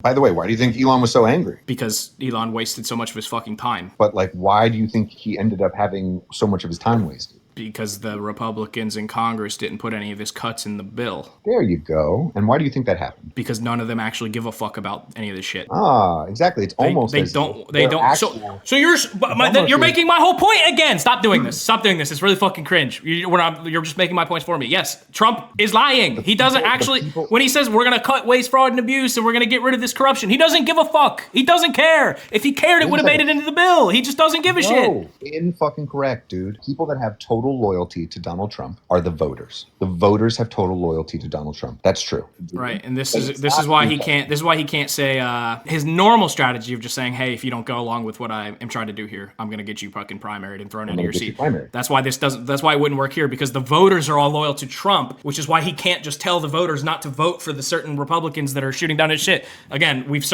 By the way, why do you think Elon was so angry? Because Elon wasted so much of his fucking time. But like, why do you think he ended up having so much of his time wasted? Because the Republicans in Congress didn't put any of his cuts in the bill. There you go. And why do you think that happened? Because none of them actually give a fuck about any of this shit. Ah, exactly. It's almost They as don't. if They they're don't. actual- So you're making my whole point again. Stop doing this. Stop doing this. It's really fucking cringe. You're just making my points for me. Yes, Trump is lying. He doesn't actually. When he says we're gonna cut waste, fraud, and abuse, and we're gonna get rid of this corruption, he doesn't give a fuck. He doesn't care. If he cared, it would have made it into the bill. He just doesn't give a shit. In fucking correct, dude. People that have total loyalty to Donald Trump are the voters. The voters have total loyalty to Donald Trump. That's true. Right, and this is why he can't. This is why he can't say his normal strategy of just saying, "Hey, if you don't go along with what I am trying to do here, I'm gonna get you fucking primaried and thrown into your seat." That's why this doesn't. That's why it wouldn't work here, because the voters are all loyal to Trump, which is why he can't just tell the voters not to vote for the certain Republicans that are shooting down his shit. Again, we've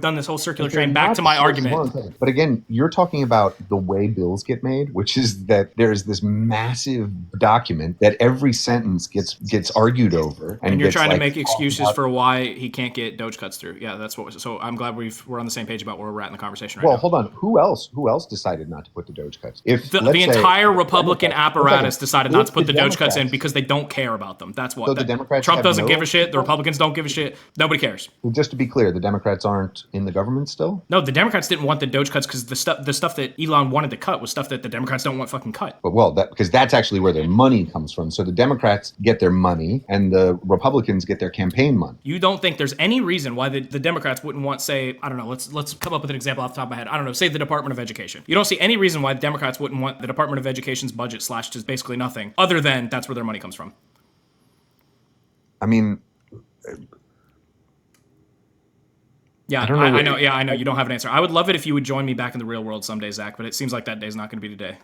done this whole circular train back to my argument. But again, you're talking about the way bills get made, which is that there's this massive document that every sentence gets argued over, and you're trying to make excuses for why he can't get Doge cuts through. Yeah, that's what. So I'm glad we're on the same page about where we're at in the conversation right now. Well, hold on. Who else decided not to put the Doge cuts? If the entire Republican apparatus decided not to put the Doge cuts in because they don't care about them. That's what. So the Democrats Trump doesn't give a shit. The Republicans don't give a shit. Nobody cares. Well, just to be clear, the Democrats aren't in the government still? No, the Democrats didn't want the Doge cuts because the stuff that Elon wanted to cut was stuff that the Democrats don't want fucking cut. But because that's actually where their money comes from. So the Democrats get their money and the Republicans get their campaign money. You don't think there's any reason why the Democrats wouldn't want, say, I don't know, let's come up with an example off the top of my head. I don't know, say the Department of Education. You don't see any reason why the Democrats wouldn't want the Department of Education's budget slashed to basically nothing, other than that's where their money comes from. I mean, yeah, I know. Yeah, I know. You don't have an answer. I would love it if you would join me back in the real world someday, Zach, but it seems like that day's not going to be today.